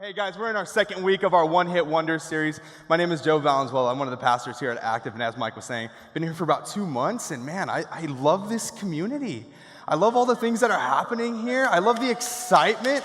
Hey guys, we're in our second week of our One Hit Wonders series. My name is Joe Valenzuela. I'm one of the pastors here at Active, and as Mike was saying, been here for about 2 months, and man, I love this community. I love all the things that are happening here. I love the excitement.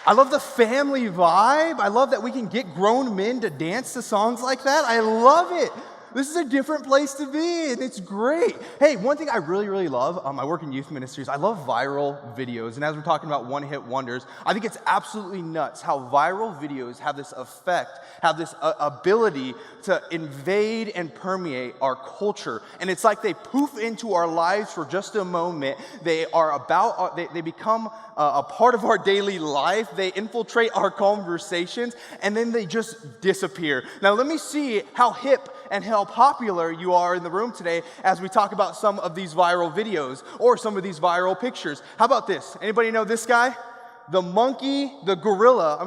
I love the family vibe. I love that we can get grown men to dance to songs like that. I love it. This is a different place to be, and it's great. Hey, one thing I really love, I work in youth ministries, I love viral videos. And as we're talking about one-hit wonders, I think it's absolutely nuts how viral videos have this effect, have this ability to invade and permeate our culture. And it's like they poof into our lives for just a moment. They are about, they become a part of our daily life. They infiltrate our conversations, and then they just disappear. Now, let me see how hip and how popular you are in the room today as we talk about some of these viral videos or some of these viral pictures. How about this? Anybody know this guy? The gorilla,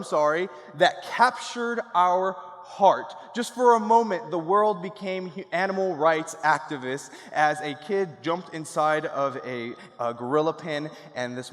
that captured our heart. Just for a moment, the world became animal rights activists as a kid jumped inside of a gorilla pen, and this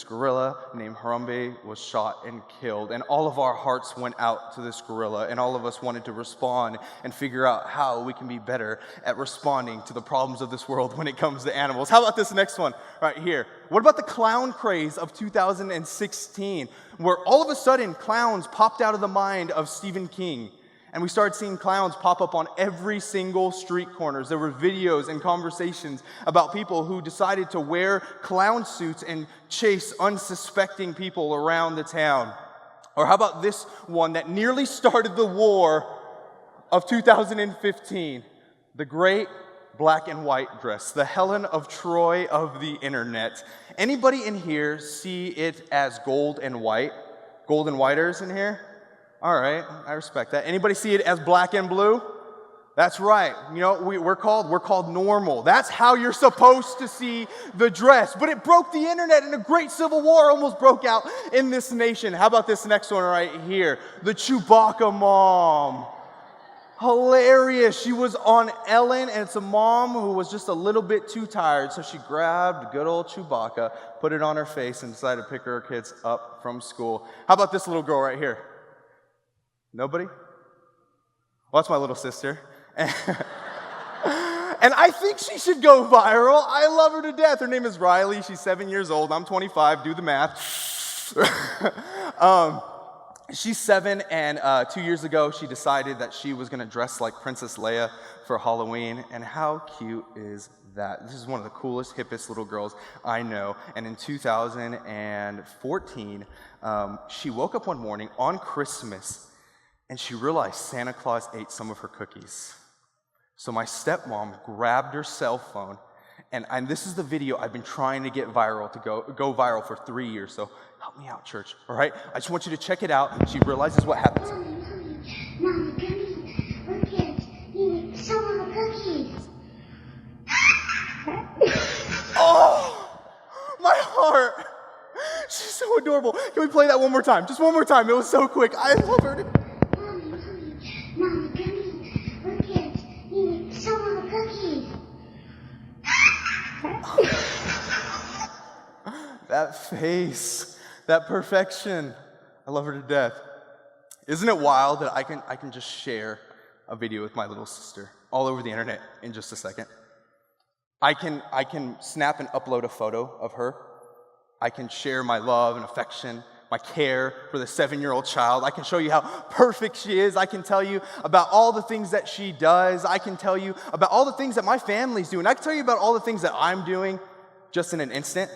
gorilla named Harambe, was shot and killed. And all of our hearts went out to this gorilla, and all of us wanted to respond and figure out how we can be better at responding to the problems of this world when it comes to animals. How about this next one right here? What about the clown craze of 2016, where all of a sudden clowns popped out of the mind of Stephen King, and we started seeing clowns pop up on every single street corners? There were videos and conversations about people who decided to wear clown suits and chase unsuspecting people around the town. Or how about this one that nearly started the war of 2015, the great black and white dress, the Helen of Troy of the internet. Anybody in here see it as gold and white? Gold and whiters in here? All right, I respect that. Anybody see it as black and blue? That's right. You know, we're called normal. That's how you're supposed to see the dress. But it broke the internet, and a great civil war almost broke out in this nation. How about this next one right here? The Chewbacca mom. Hilarious. She was on Ellen, and it's a mom who was just a little bit too tired, so she grabbed good old Chewbacca, put it on her face, and decided to pick her kids up from school. How about this little girl right here? Nobody? Well, that's my little sister. And I think she should go viral. I love her to death. Her name is Riley. She's 7 years old. I'm 25. Do the math. She's 7, and 2 years ago, she decided that she was going to dress like Princess Leia for Halloween. And how cute is that? This is one of the coolest, hippest little girls I know. And in 2014, she woke up one morning on Christmas, and she realized Santa Claus ate some of her cookies. So my stepmom grabbed her cell phone, and this is the video I've been trying to get viral, to go viral for 3 years. So help me out, church, all right? I just want you to check it out. She realizes what happens. Mama, cookies. Look, kids. You eat some of the cookies. Oh, my heart. She's so adorable. Can we play that one more time? Just one more time. It was so quick. I love her. Mama, cookies. Look, kids. You eat some of the cookies. That face, that perfection. I love her to death. Isn't it wild that I can just share a video with my little sister all over the internet in just a second? I can snap and upload a photo of her. I can share my love and affection, my care for the 7-year-old child. I can show you how perfect she is. I can tell you about all the things that she does. I can tell you about all the things that my family's doing. I can tell you about all the things that I'm doing just in an instant.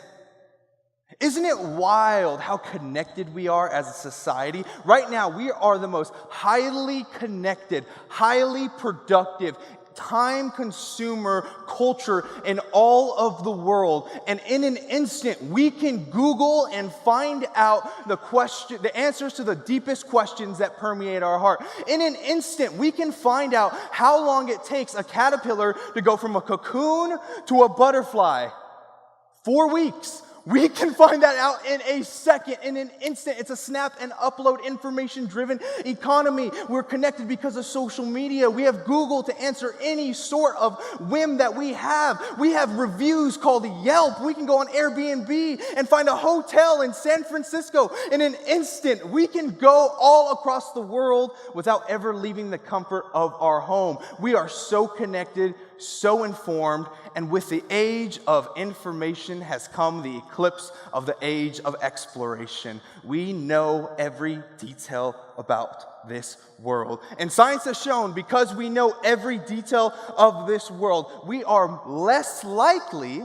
Isn't it wild how connected we are as a society? Right now, we are the most highly connected, highly productive, time-consumer culture in all of the world. And in an instant, we can Google and find out the answers to the deepest questions that permeate our heart. In an instant, we can find out how long it takes a caterpillar to go from a cocoon to a butterfly. 4 weeks. We can find that out in a second, in an instant. It's a snap and upload information-driven economy. We're connected because of social media. We have Google to answer any sort of whim that we have. We have reviews called Yelp. We can go on Airbnb and find a hotel in San Francisco in an instant. We can go all across the world without ever leaving the comfort of our home. We are so connected, so informed, and with the age of information has come the eclipse of the age of exploration. We know every detail about this world. And science has shown, because we know every detail of this world, we are less likely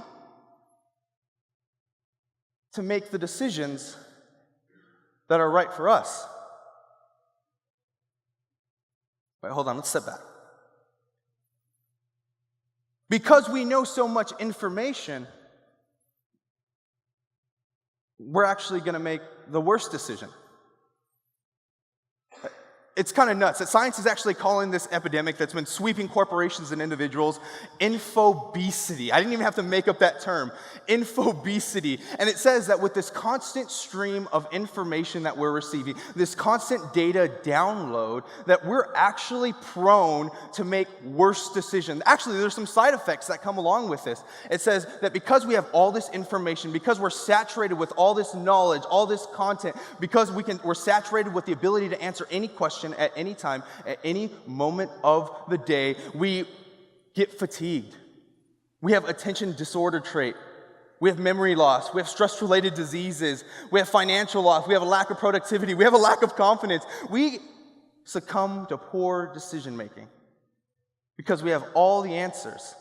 to make the decisions that are right for us. Wait, hold on, let's step back. Because we know so much information, we're actually going to make the worst decision. It's kind of nuts that science is actually calling this epidemic that's been sweeping corporations and individuals infobesity. I didn't even have to make up that term, infobesity. And it says that with this constant stream of information that we're receiving, this constant data download, that we're actually prone to make worse decisions. Actually, there's some side effects that come along with this. It says that because we have all this information, because we're saturated with all this knowledge, all this content, because we're saturated with the ability to answer any question at any time, at any moment of the day, we get fatigued. We have attention disorder trait. We have memory loss. We have stress-related diseases. We have financial loss. We have a lack of productivity. We have a lack of confidence. We succumb to poor decision-making because we have all the answers,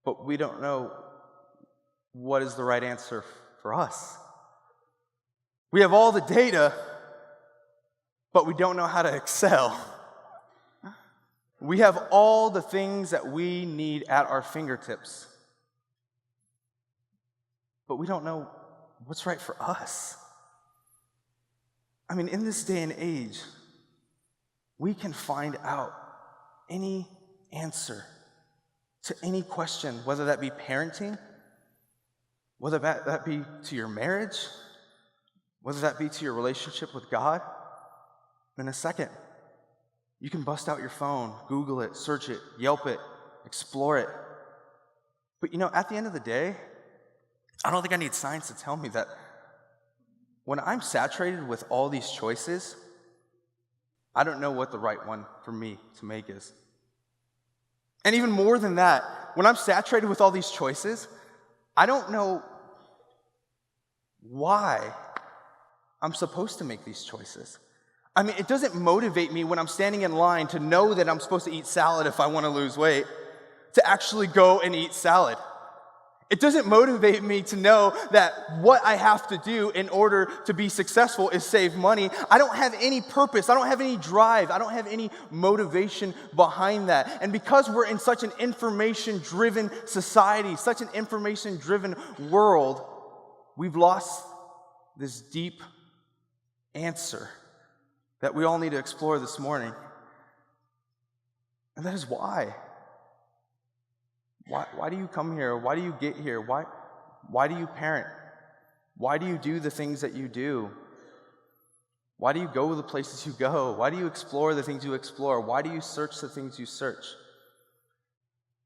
but we don't know what is the right answer for us. We have all the data, but we don't know how to excel. We have all the things that we need at our fingertips, but we don't know what's right for us. I mean, in this day and age, we can find out any answer to any question, whether that be parenting, whether that be to your marriage, whether that be to your relationship with God. In a second, you can bust out your phone, Google it, search it, Yelp it, explore it. But at the end of the day, I don't think I need science to tell me that when I'm saturated with all these choices, I don't know what the right one for me to make is. And even more than that, when I'm saturated with all these choices, I don't know why I'm supposed to make these choices. I mean, it doesn't motivate me when I'm standing in line to know that I'm supposed to eat salad if I want to lose weight, to actually go and eat salad. It doesn't motivate me to know that what I have to do in order to be successful is save money. I don't have any purpose. I don't have any drive. I don't have any motivation behind that. And because we're in such an information-driven society, such an information-driven world, we've lost this deep answer that we all need to explore this morning. And that is why. Why do you come here? Why do you get here? Why do you parent? Why do you do the things that you do? Why do you go the places you go? Why do you explore the things you explore? Why do you search the things you search?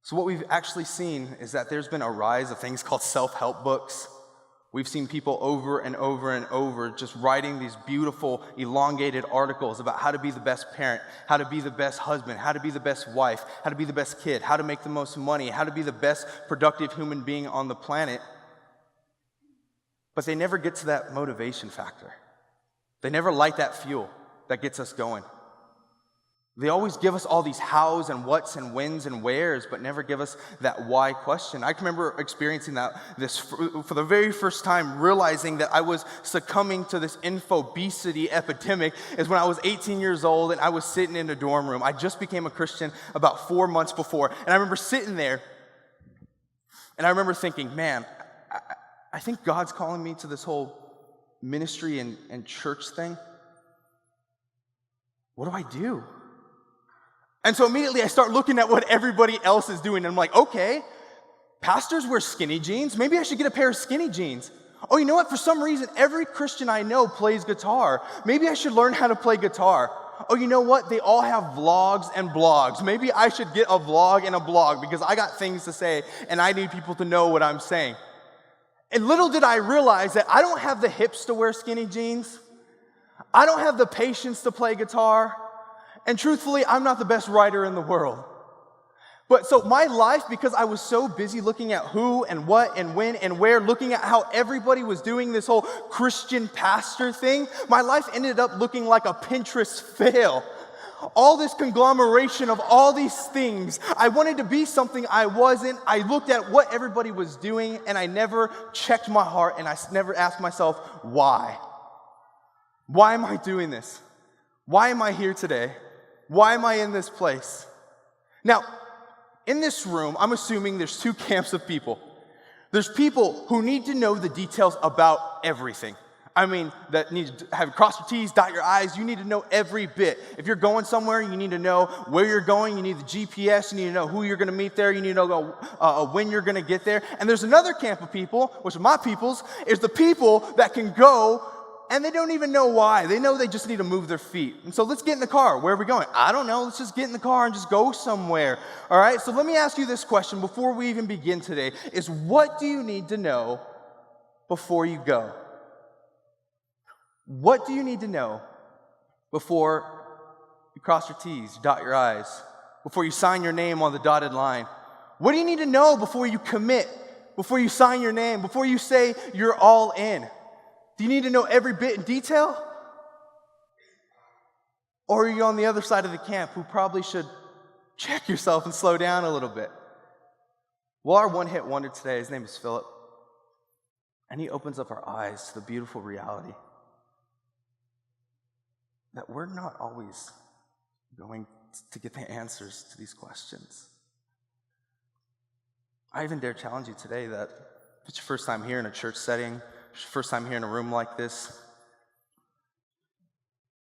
So what we've actually seen is that there's been a rise of things called self-help books. We've seen people over and over and over just writing these beautiful, elongated articles about how to be the best parent, how to be the best husband, how to be the best wife, how to be the best kid, how to make the most money, how to be the best productive human being on the planet. But they never get to that motivation factor. They never light that fuel that gets us going. They always give us all these hows and whats and whens and wheres, but never give us that why question. I can remember experiencing this for the very first time, realizing that I was succumbing to this infobesity epidemic is when I was 18 years old and I was sitting in a dorm room. I just became a Christian about 4 months before, and I remember sitting there, and I remember thinking, man, I think God's calling me to this whole ministry and church thing. What do I do? And so immediately I start looking at what everybody else is doing, and I'm like, okay, pastors wear skinny jeans. Maybe I should get a pair of skinny jeans. Oh, you know what? For some reason, every Christian I know plays guitar. Maybe I should learn how to play guitar. Oh, you know what? They all have vlogs and blogs. Maybe I should get a vlog and a blog because I got things to say and I need people to know what I'm saying. And little did I realize that I don't have the hips to wear skinny jeans. I don't have the patience to play guitar. And truthfully, I'm not the best writer in the world. But so my life, because I was so busy looking at who and what and when and where, looking at how everybody was doing this whole Christian pastor thing, my life ended up looking like a Pinterest fail. All this conglomeration of all these things. I wanted to be something I wasn't. I looked at what everybody was doing, and I never checked my heart, and I never asked myself, why? Why am I doing this? Why am I here today? Why am I in this place? Now, in this room, I'm assuming there's two camps of people. There's people who need to know the details about everything. I mean, that need to have cross your T's, dot your I's. You need to know every bit. If you're going somewhere, you need to know where you're going. You need the GPS. You need to know who you're going to meet there. You need to know when you're going to get there. And there's another camp of people, which are my peoples, is the people that can go and they don't even know why. They know they just need to move their feet. And so let's get in the car. Where are we going? I don't know. Let's just get in the car and just go somewhere. All right? So let me ask you this question before we even begin today, is what do you need to know before you go? What do you need to know before you cross your T's, dot your I's, before you sign your name on the dotted line? What do you need to know before you commit, before you sign your name, before you say you're all in? Do you need to know every bit in detail? Or are you on the other side of the camp who probably should check yourself and slow down a little bit? Well, our one-hit wonder today, his name is Philip, and he opens up our eyes to the beautiful reality that we're not always going to get the answers to these questions. I even dare challenge you today that if it's your first time here in a church setting, first time here in a room like this,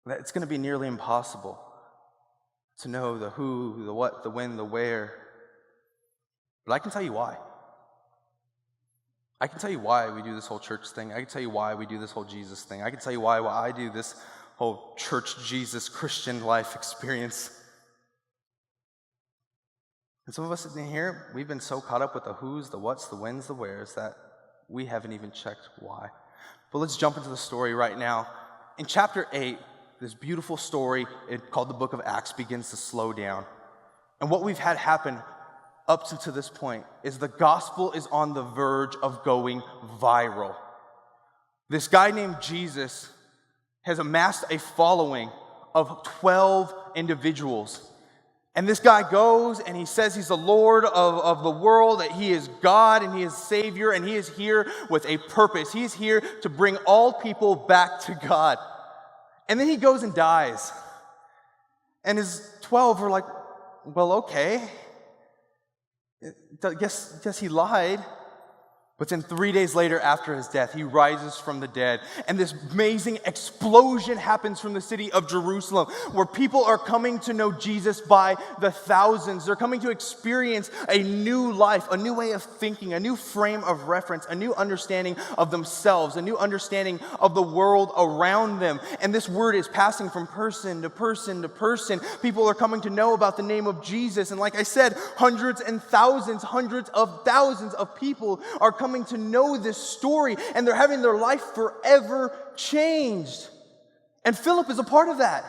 that it's going to be nearly impossible to know the who, the what, the when, the where. But I can tell you why. I can tell you why we do this whole church thing. I can tell you why we do this whole Jesus thing. I can tell you why I do this whole church Jesus Christian life experience. And some of us sitting here, we've been so caught up with the who's, the what's, the when's, the where's that we haven't even checked why. But let's jump into the story right now. In chapter 8, this beautiful story called the book of Acts begins to slow down. And what we've had happen up to this point is the gospel is on the verge of going viral. This guy named Jesus has amassed a following of 12 individuals. And this guy goes and he says he's the Lord of the world, that he is God and he is Savior, and he is here with a purpose. He's here to bring all people back to God. And then he goes and dies. And his 12 are like, well, okay. Guess he lied. But then 3 days later after his death, he rises from the dead. And this amazing explosion happens from the city of Jerusalem, where people are coming to know Jesus by the thousands. They're coming to experience a new life, a new way of thinking, a new frame of reference, a new understanding of themselves, a new understanding of the world around them. And this word is passing from person to person to person. People are coming to know about the name of Jesus. And like I said, hundreds of thousands of people are coming to know this story, and they're having their life forever changed. And Philip is a part of that.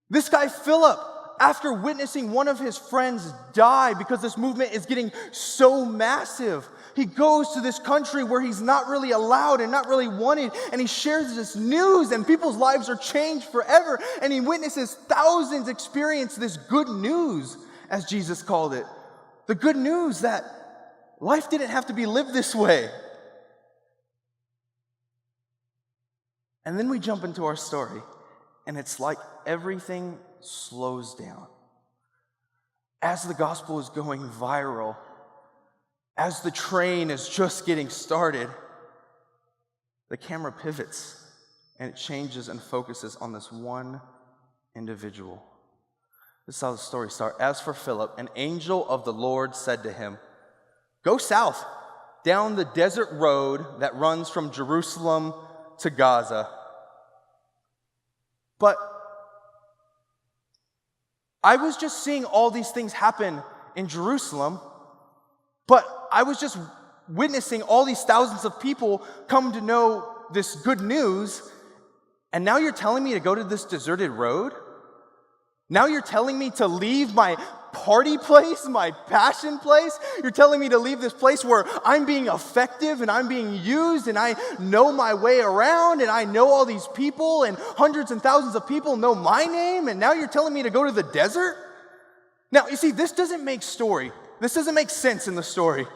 This guy Philip, after witnessing one of his friends die because this movement is getting so massive, he goes to this country where he's not really allowed and not really wanted, and he shares this news, and people's lives are changed forever, and he witnesses thousands experience this good news, as Jesus called it. The good news that life didn't have to be lived this way. And then we jump into our story, and it's like everything slows down. As the gospel is going viral, as the train is just getting started, the camera pivots, and it changes and focuses on this one individual. This is how the story starts. As for Philip, an angel of the Lord said to him, Go south, down the desert road that runs from Jerusalem to Gaza. But I was just seeing all these things happen in Jerusalem, but I was just witnessing all these thousands of people come to know this good news, and now you're telling me to go to this deserted road? Now you're telling me to leave my party place, my passion place? You're telling me to leave this place where I'm being effective and I'm being used and I know my way around and I know all these people and hundreds and thousands of people know my name, and now you're telling me to go to the desert? Now, you see, this doesn't make sense in the story.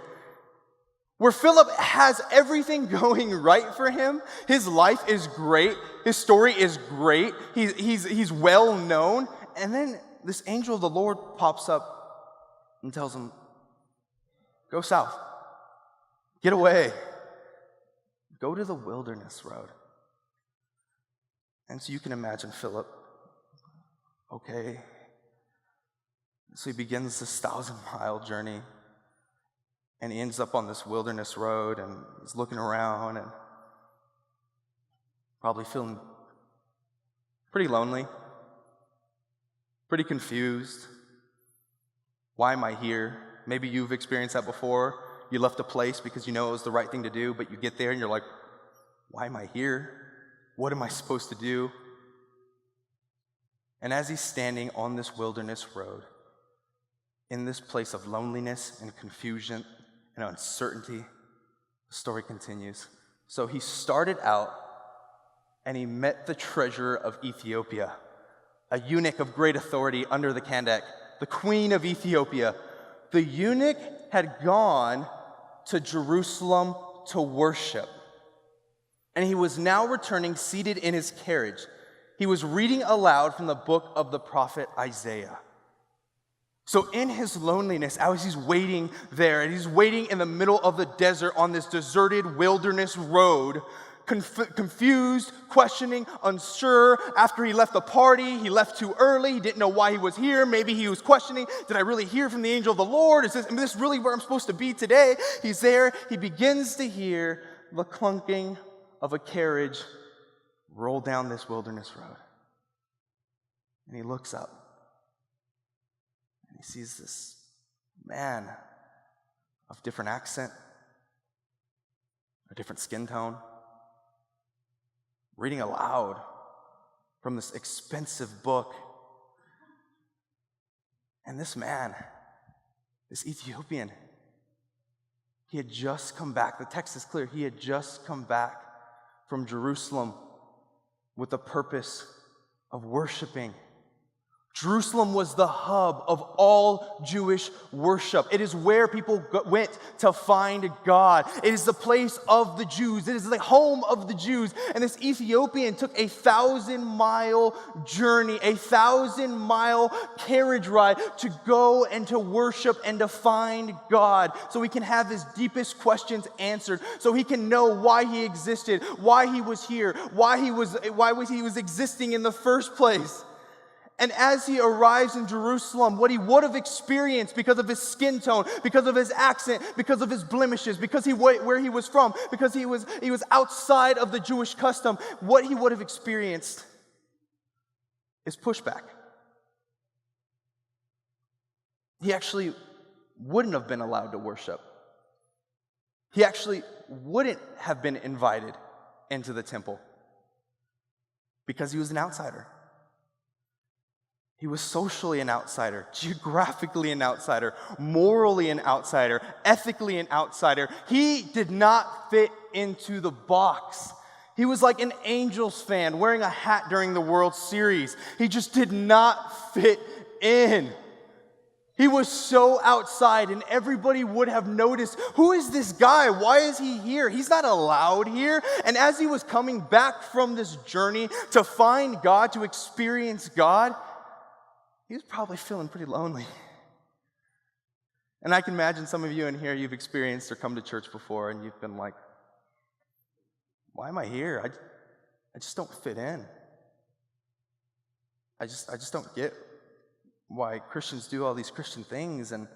Where Philip has everything going right for him, his life is great, his story is great, he's well known, and then this angel of the Lord pops up and tells him, go south, get away, go to the wilderness road. And so you can imagine Philip, okay. So he begins this 1,000-mile journey, and he ends up on this wilderness road, and he's looking around and probably feeling pretty lonely, pretty confused. Why am I here? Maybe you've experienced that before. You left a place because you know it was the right thing to do, but you get there and you're like, why am I here? What am I supposed to do? And as he's standing on this wilderness road, in this place of loneliness and confusion and uncertainty, the story continues. So he started out and he met the treasurer of Ethiopia, a eunuch of great authority under the Kandake, the queen of Ethiopia. The eunuch had gone to Jerusalem to worship, and he was now returning seated in his carriage. He was reading aloud from the book of the prophet Isaiah. So in his loneliness, as he's waiting there, and he's waiting in the middle of the desert on this deserted wilderness road, confused, questioning, unsure. After he left the party, he left too early. He didn't know why he was here. Maybe he was questioning, did I really hear from the angel of the Lord? Is this really where I'm supposed to be today? He's there. He begins to hear the clunking of a carriage roll down this wilderness road. And he looks up. And he sees this man of different accent, a different skin tone, reading aloud from this expensive book. And this man, this Ethiopian, he had just come back. The text is clear. He had just come back from Jerusalem with the purpose of worshiping. Jerusalem was the hub of all Jewish worship. It is where people went to find God. It is the place of the Jews. It is the home of the Jews. And this Ethiopian took a 1,000-mile journey, a 1,000-mile carriage ride to go and to worship and to find God, so he can have his deepest questions answered, so he can know why he existed, why he was here, why he was existing in the first place. And as he arrives in Jerusalem, what he would have experienced because of his skin tone, because of his accent, because of his blemishes, because where he was from, because he was outside of the Jewish custom, what he would have experienced is pushback. He actually wouldn't have been allowed to worship. He actually wouldn't have been invited into the temple because he was an outsider. He was socially an outsider, geographically an outsider, morally an outsider, ethically an outsider. He did not fit into the box. He was like an Angels fan wearing a hat during the World Series. He just did not fit in. He was so outside, and everybody would have noticed, who is this guy? Why is he here? He's not allowed here. And as he was coming back from this journey to find God, to experience God, he was probably feeling pretty lonely. And I can imagine some of you in here, you've experienced or come to church before, and you've been like, why am I here? I just don't fit in. I just don't get why Christians do all these Christian things, and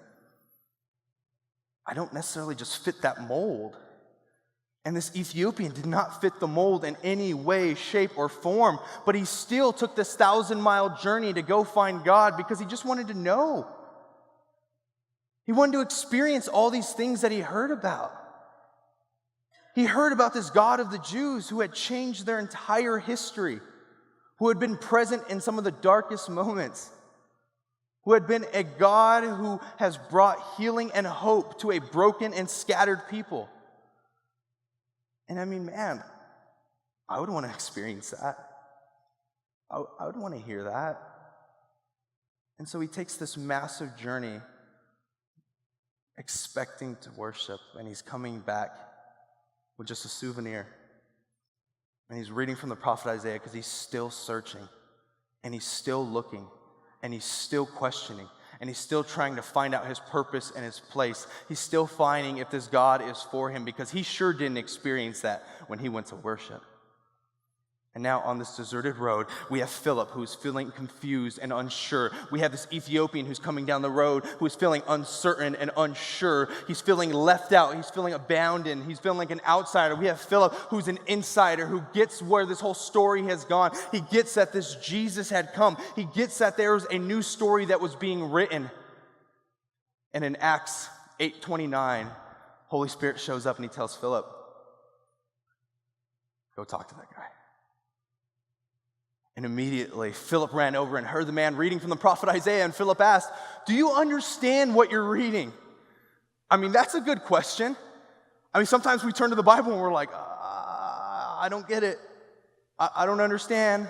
I don't necessarily just fit that mold. And this Ethiopian did not fit the mold in any way, shape, or form, but he still took this 1,000-mile journey to go find God because he just wanted to know. He wanted to experience all these things that he heard about. He heard about this God of the Jews who had changed their entire history, who had been present in some of the darkest moments, who had been a God who has brought healing and hope to a broken and scattered people. And I mean, man, I would want to experience that. I would want to hear that. And so he takes this massive journey expecting to worship, and he's coming back with just a souvenir. And he's reading from the prophet Isaiah because he's still searching, and he's still looking, and he's still questioning, and he's still trying to find out his purpose and his place. He's still finding if this God is for him because he sure didn't experience that when he went to worship. And now on this deserted road, we have Philip who's feeling confused and unsure. We have this Ethiopian who's coming down the road who is feeling uncertain and unsure. He's feeling left out. He's feeling abandoned. He's feeling like an outsider. We have Philip who's an insider who gets where this whole story has gone. He gets that this Jesus had come. He gets that there was a new story that was being written. And in Acts 8:29, Holy Spirit shows up and he tells Philip, go talk to that guy. And immediately, Philip ran over and heard the man reading from the prophet Isaiah, and Philip asked, do you understand what you're reading? I mean, that's a good question. I mean, sometimes we turn to the Bible and we're like, I don't get it. I don't understand.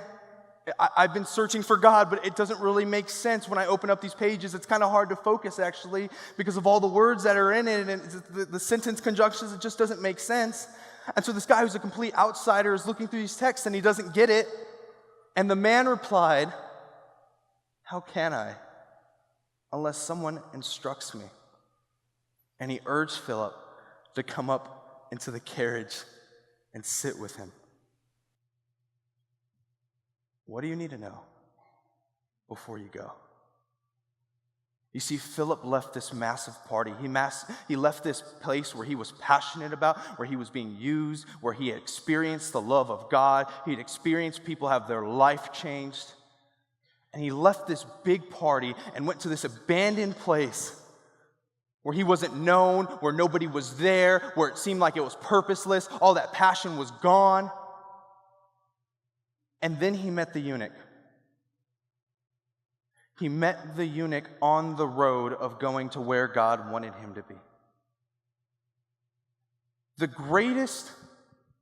I've been searching for God, but it doesn't really make sense when I open up these pages. It's kind of hard to focus, actually, because of all the words that are in it, and the sentence conjunctions, it just doesn't make sense. And so this guy who's a complete outsider is looking through these texts, and he doesn't get it. And the man replied, how can I, unless someone instructs me? And he urged Philip to come up into the carriage and sit with him. What do you need to know before you go? You see, Philip left this massive party. He left this place where he was passionate about, where he was being used, where he had experienced the love of God. He had experienced people have their life changed. And he left this big party and went to this abandoned place where he wasn't known, where nobody was there, where it seemed like it was purposeless. All that passion was gone. And then he met the eunuch. He met the eunuch on the road of going to where God wanted him to be. The greatest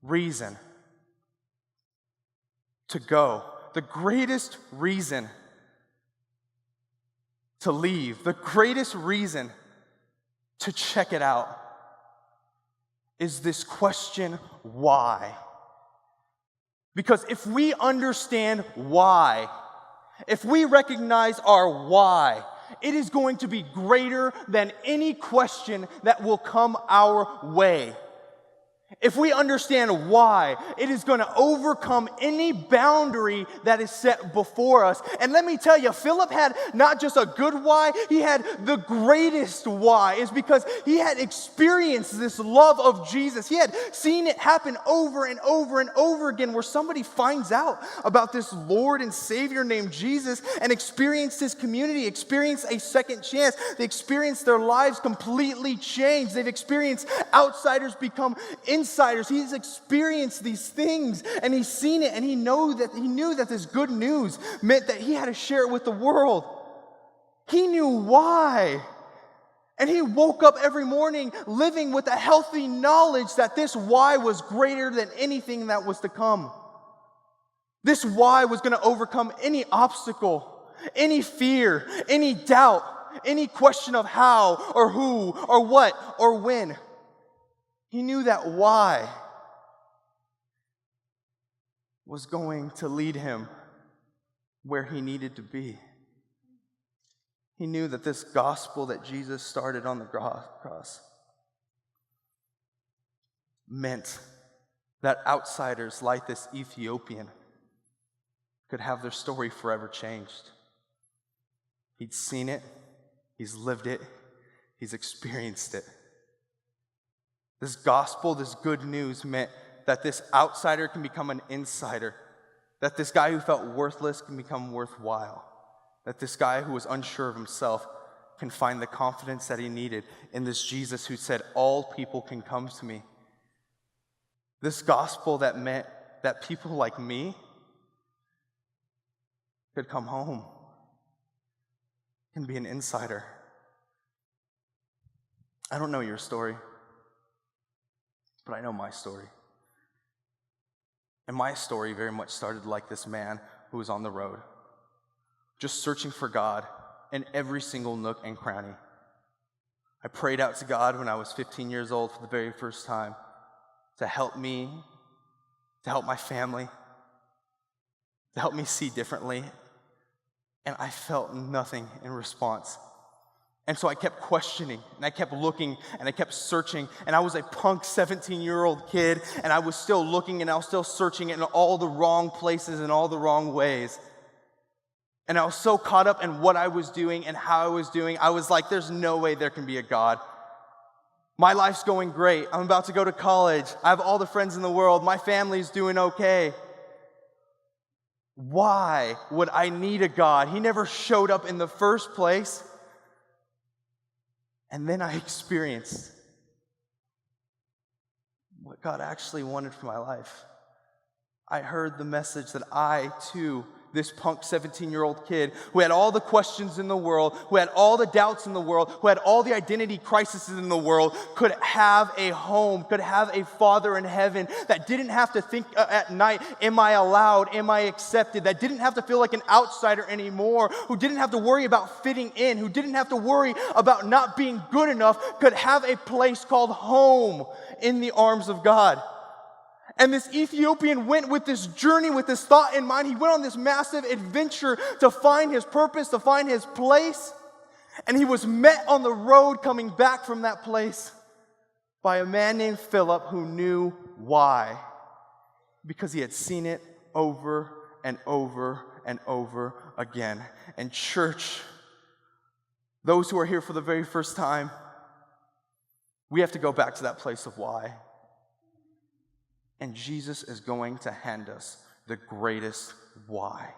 reason to go, the greatest reason to leave, the greatest reason to check it out is this question, why? Because if we understand why, if we recognize our why, it is going to be greater than any question that will come our way. If we understand why, it is going to overcome any boundary that is set before us. And let me tell you, Philip had not just a good why, he had the greatest why. Is because he had experienced this love of Jesus. He had seen it happen over and over and over again, where somebody finds out about this Lord and Savior named Jesus and experience his community, experience a second chance. They experience their lives completely changed. They've experienced outsiders become insiders. He's experienced these things and he's seen it, and he knew that this good news meant that he had to share it with the world. He knew why. And he woke up every morning living with a healthy knowledge that this why was greater than anything that was to come. This why was going to overcome any obstacle, any fear, any doubt, any question of how or who or what or when. He knew that why was going to lead him where he needed to be. He knew that this gospel that Jesus started on the cross meant that outsiders like this Ethiopian could have their story forever changed. He'd seen it, he's lived it, he's experienced it. This gospel, this good news meant that this outsider can become an insider, that this guy who felt worthless can become worthwhile, that this guy who was unsure of himself can find the confidence that he needed in this Jesus who said, all people can come to me. This gospel that meant that people like me could come home, can be an insider. I don't know your story, but I know my story. And my story very much started like this man who was on the road, just searching for God in every single nook and cranny. I prayed out to God when I was 15 years old for the very first time to help me, to help my family, to help me see differently. And I felt nothing in response. And so I kept questioning, and I kept looking, and I kept searching, and I was a punk 17-year-old kid, and I was still looking, and I was still searching in all the wrong places and all the wrong ways. And I was so caught up in what I was doing and how I was doing, I was like, there's no way there can be a God. My life's going great. I'm about to go to college. I have all the friends in the world. My family's doing okay. Why would I need a God? He never showed up in the first place. And then I experienced what God actually wanted for my life. I heard the message that I, too, this punk 17-year-old kid who had all the questions in the world, who had all the doubts in the world, who had all the identity crises in the world, could have a home, could have a Father in heaven that didn't have to think at night, am I allowed, am I accepted, that didn't have to feel like an outsider anymore, who didn't have to worry about fitting in, who didn't have to worry about not being good enough, could have a place called home in the arms of God. And this Ethiopian went with this journey, with this thought in mind. He went on this massive adventure to find his purpose, to find his place. And he was met on the road coming back from that place by a man named Philip who knew why. Because he had seen it over and over and over again. And church, those who are here for the very first time, we have to go back to that place of why. And Jesus is going to hand us the greatest why.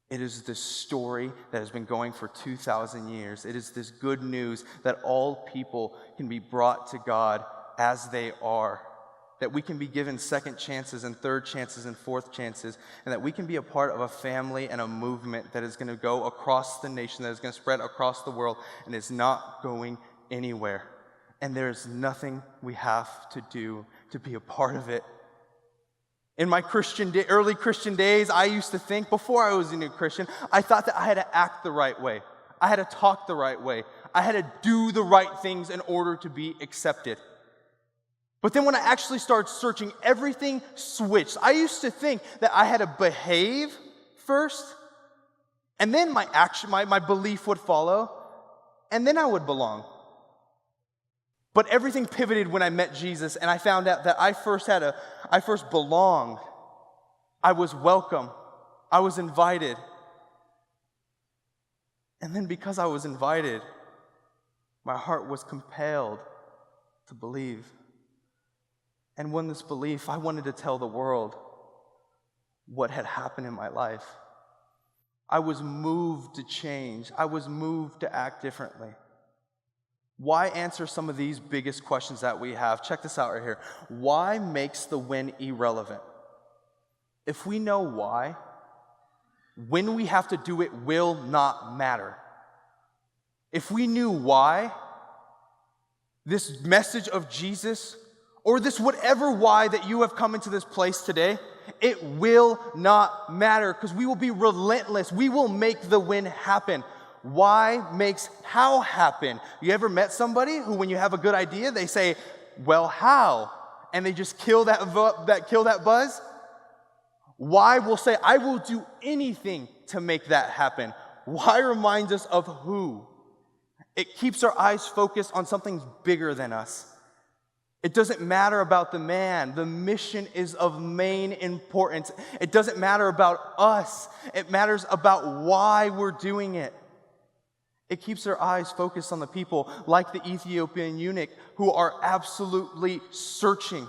It is this story that has been going for 2,000 years. It is this good news that all people can be brought to God as they are. That we can be given second chances and third chances and fourth chances. And that we can be a part of a family and a movement that is going to go across the nation, that is going to spread across the world, and is not going anywhere. And there's nothing we have to do to be a part of it. In my early Christian days, I used to think, before I was a new Christian, I thought that I had to act the right way. I had to talk the right way. I had to do the right things in order to be accepted. But then when I actually started searching, everything switched. I used to think that I had to behave first, and then my action, my belief would follow, and then I would belong. But everything pivoted when I met Jesus, and I found out that I first belonged. I was welcome. I was invited. And then because I was invited, my heart was compelled to believe. And when this belief, I wanted to tell the world what had happened in my life. I was moved to change. I was moved to act differently. Why answer some of these biggest questions that we have? Check this out right here. Why makes the when irrelevant? If we know why, when we have to do it will not matter. If we knew why, this message of Jesus, or this whatever why that you have come into this place today, it will not matter because we will be relentless. We will make the when happen. Why makes how happen. You ever met somebody who, when you have a good idea, they say, well, how? And they just kill that buzz? Why will say, I will do anything to make that happen. Why reminds us of who. It keeps our eyes focused on something bigger than us. It doesn't matter about the man. The mission is of main importance. It doesn't matter about us. It matters about why we're doing it. It keeps their eyes focused on the people like the Ethiopian eunuch who are absolutely searching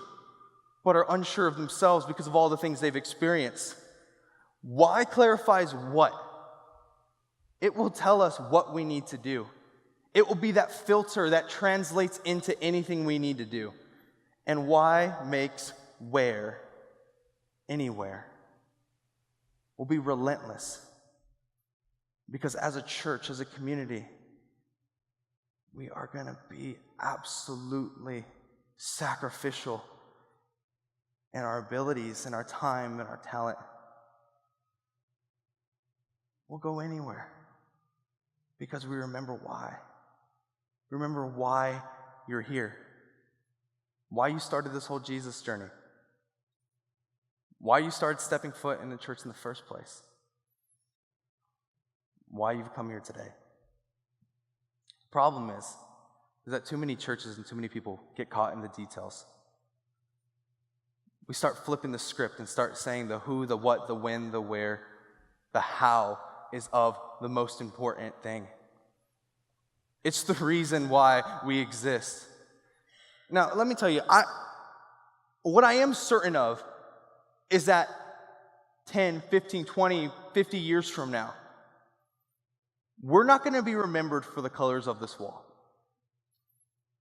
but are unsure of themselves because of all the things they've experienced. Why clarifies what? It will tell us what we need to do. It will be that filter that translates into anything we need to do. And why makes where anywhere. We'll be relentless. Because as a church, as a community, we are going to be absolutely sacrificial in our abilities, in our time, and our talent. We'll go anywhere because we remember why. Remember why you're here. Why you started this whole Jesus journey. Why you started stepping foot in the church in the first place. Why you've come here today. Problem is that too many churches and too many people get caught in the details. We start flipping the script and start saying the who, the what, the when, the where, the how is of the most important thing. It's the reason why we exist. Now, let me tell you, what I am certain of is that 10, 15, 20, 50 years from now, we're not going to be remembered for the colors of this wall.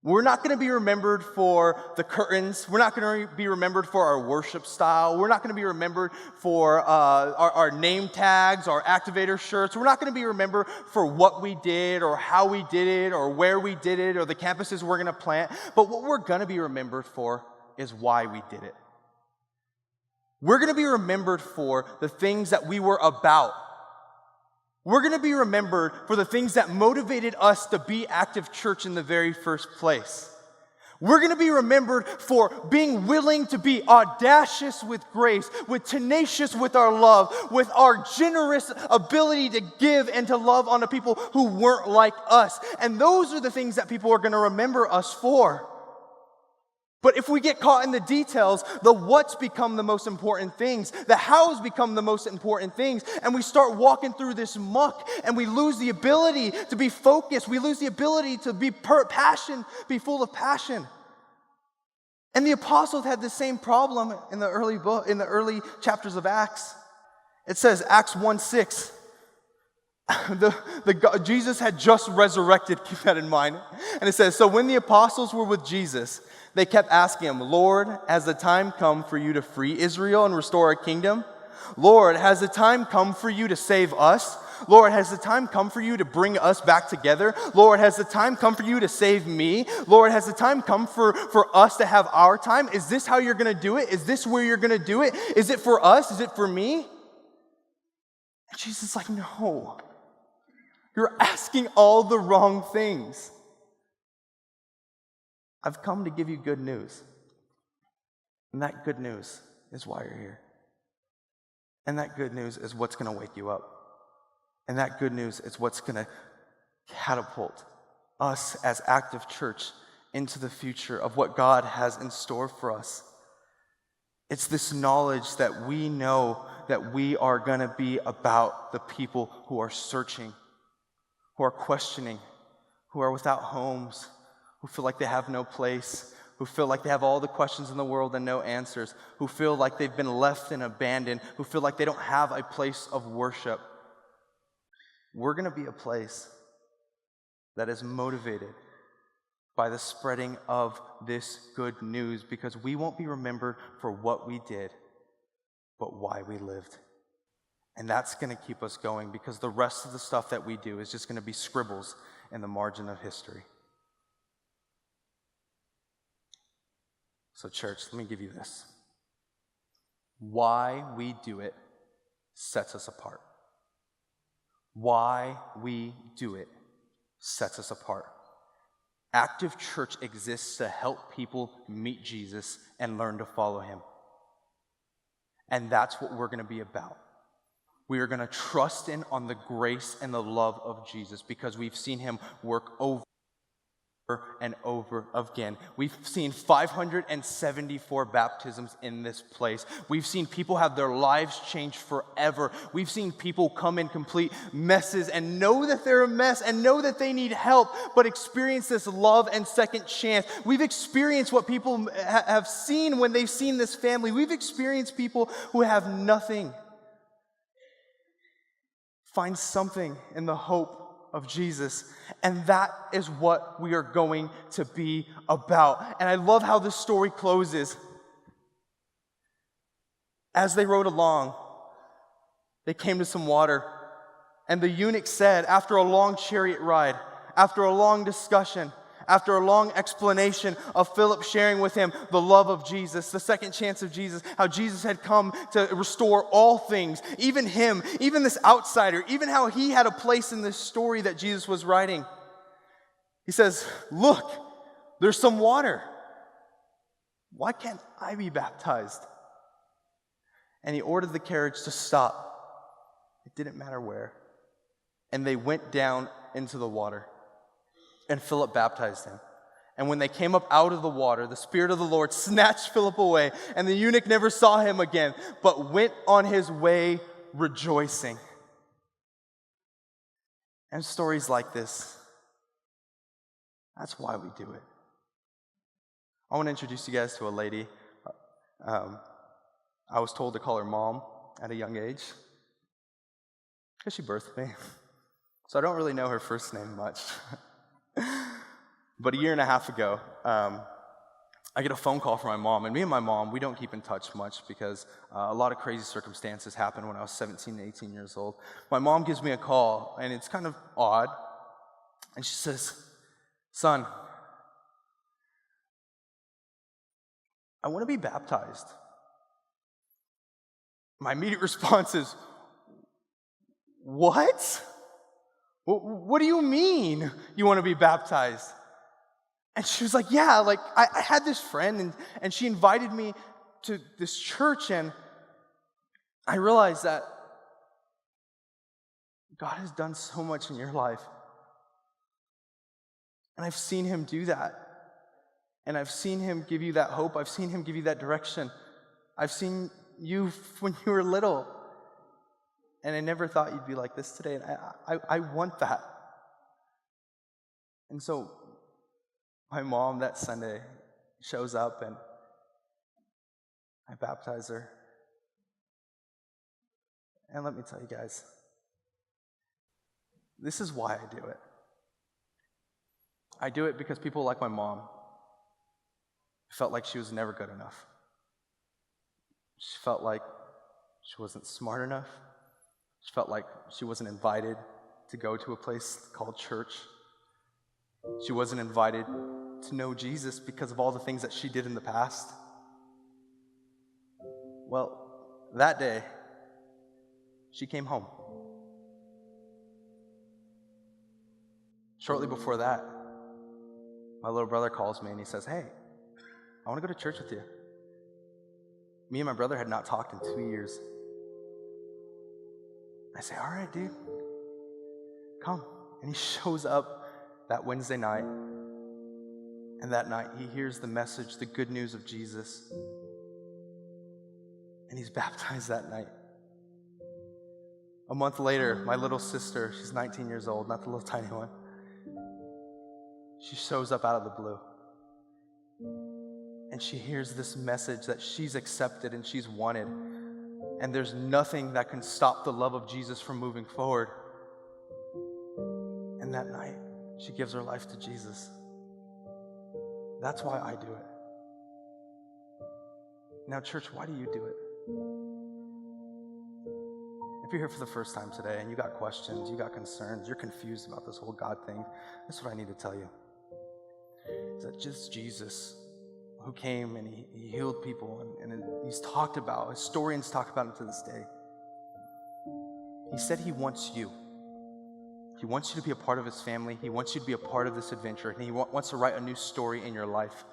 We're not going to be remembered for the curtains. We're not going to be remembered for our worship style. We're not going to be remembered for our name tags, our activator shirts. We're not going to be remembered for what we did or how we did it or where we did it or the campuses we're going to plant. But what we're going to be remembered for is why we did it. We're going to be remembered for the things that we were about. We're going to be remembered for the things that motivated us to be active church in the very first place. We're going to be remembered for being willing to be audacious with grace, with tenacious with our love, with our generous ability to give and to love on the people who weren't like us. And those are the things that people are going to remember us for. But if we get caught in the details, the what's become the most important things, the how's become the most important things, and we start walking through this muck, and we lose the ability to be focused, we lose the ability to be be full of passion. And the apostles had the same problem in the early chapters of Acts. It says, Acts 1:6. Jesus had just resurrected, keep that in mind. And it says, so when the apostles were with Jesus, they kept asking him, Lord, has the time come for you to free Israel and restore our kingdom? Lord, has the time come for you to save us? Lord, has the time come for you to bring us back together? Lord, has the time come for you to save me? Lord, has the time come for us to have our time? Is this how you're going to do it? Is this where you're going to do it? Is it for us? Is it for me? And Jesus is like, no. You're asking all the wrong things. I've come to give you good news. And that good news is why you're here. And that good news is what's going to wake you up. And that good news is what's going to catapult us as active church into the future of what God has in store for us. It's this knowledge that we know that we are going to be about the people who are searching, who are questioning, who are without homes, who feel like they have no place, who feel like they have all the questions in the world and no answers, who feel like they've been left and abandoned, who feel like they don't have a place of worship. We're going to be a place that is motivated by the spreading of this good news, because we won't be remembered for what we did, but why we lived. And that's going to keep us going, because the rest of the stuff that we do is just going to be scribbles in the margin of history. So church, let me give you this. Why we do it sets us apart. Why we do it sets us apart. Active church exists to help people meet Jesus and learn to follow him. And that's what we're going to be about. We are going to trust in on the grace and the love of Jesus, because we've seen him work over and over again. We've seen 574 baptisms in this place. We've seen people have their lives changed forever. We've seen people come in complete messes and know that they're a mess and know that they need help, but experience this love and second chance. We've experienced what people have seen when they've seen this family. We've experienced people who have nothing find something in the hope of Jesus. And that is what we are going to be about. And I love how this story closes. As they rode along, they came to some water. And the eunuch said, after a long chariot ride, after a long discussion, after a long explanation of Philip sharing with him the love of Jesus, the second chance of Jesus, how Jesus had come to restore all things, even him, even this outsider, even how he had a place in this story that Jesus was writing. He says, look, there's some water. Why can't I be baptized? And he ordered the carriage to stop. It didn't matter where. And they went down into the water. And Philip baptized him. And when they came up out of the water, the Spirit of the Lord snatched Philip away, and the eunuch never saw him again, but went on his way rejoicing. And stories like this, that's why we do it. I want to introduce you guys to a lady. I was told to call her Mom at a young age, because she birthed me. So I don't really know her first name much. But a year and a half ago, I get a phone call from my mom. And me and my mom, we don't keep in touch much because a lot of crazy circumstances happened when I was 17 and 18 years old. My mom gives me a call, and it's kind of odd. And she says, son, I want to be baptized. My immediate response is, what? What do you mean you want to be baptized? And she was like, yeah, like I had this friend and she invited me to this church, and I realized that God has done so much in your life. And I've seen him do that. And I've seen him give you that hope. I've seen him give you that direction. I've seen you when you were little. And I never thought you'd be like this today. And I want that. And so my mom that Sunday shows up, and I baptize her. And let me tell you guys, this is why I do it. I do it because people like my mom felt like she was never good enough. She felt like she wasn't smart enough. She felt like she wasn't invited to go to a place called church. She wasn't invited to know Jesus because of all the things that she did in the past. Well, that day, she came home. Shortly before that, my little brother calls me and he says, hey, I want to go to church with you. Me and my brother had not talked in 2 years. I say, all right, dude, come. And he shows up that Wednesday night. And that night, he hears the message, the good news of Jesus. And he's baptized that night. A month later, my little sister, she's 19 years old, not the little tiny one. She shows up out of the blue. And she hears this message that she's accepted and she's wanted. And there's nothing that can stop the love of Jesus from moving forward. And that night, she gives her life to Jesus. That's why I do it. Now, church, why do you do it? If you're here for the first time today and you got questions, you got concerns, you're confused about this whole God thing, that's what I need to tell you. Is that just Jesus, who came and he healed people, and he's talked about, historians talk about him to this day. He said he wants you. He wants you to be a part of his family. He wants you to be a part of this adventure, and he wants to write a new story in your life.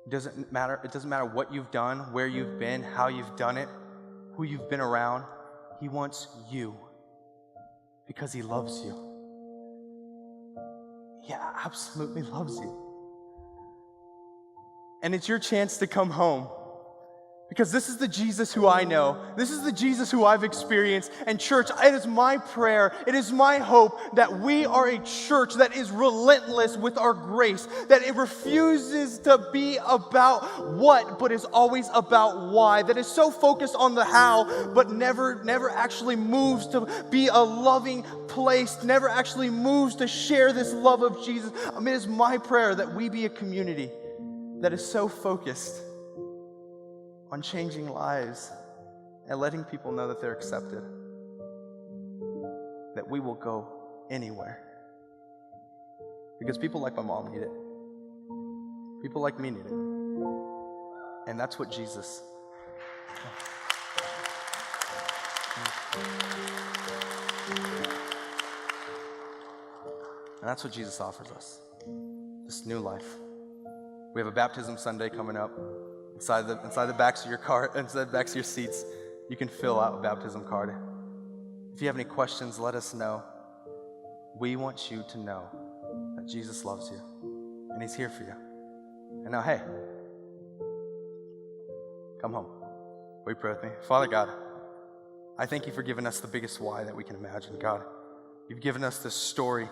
It doesn't matter what you've done, where you've been, how you've done it, who you've been around. He wants you because he loves you. He absolutely loves you. And it's your chance to come home. Because this is the Jesus who I know. This is the Jesus who I've experienced. And church, it is my prayer, it is my hope that we are a church that is relentless with our grace, that it refuses to be about what, but is always about why, that is so focused on the how, but never actually moves to be a loving place, never actually moves to share this love of Jesus. It is my prayer that we be a community that is so focused on changing lives and letting people know that they're accepted, that we will go anywhere. Because people like my mom need it. People like me need it. And that's what Jesus. And that's what Jesus offers us. This new life. We have a baptism Sunday coming up. Inside the backs of your car, inside the backs of your seats, you can fill out a baptism card. If you have any questions, let us know. We want you to know that Jesus loves you and he's here for you. And now, hey, come home. Will you pray with me? Father God, I thank you for giving us the biggest why that we can imagine, God. You've given us this story,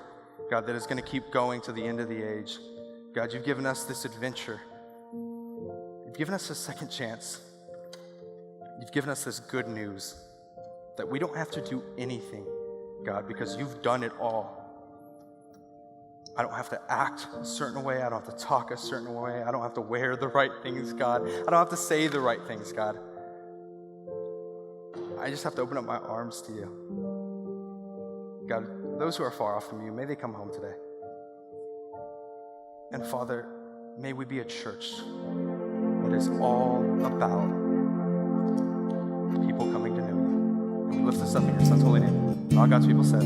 God, that is going to keep going to the end of the age. God, you've given us this adventure. You've given us a second chance. You've given us this good news that we don't have to do anything, God, because you've done it all. I don't have to act a certain way. I don't have to talk a certain way. I don't have to wear the right things, God. I don't have to say the right things, God. I just have to open up my arms to you. God, those who are far off from you, may they come home today. And Father, may we be a church that is all about people coming to know you. And we lift this up in your Son's holy name. All God's people said,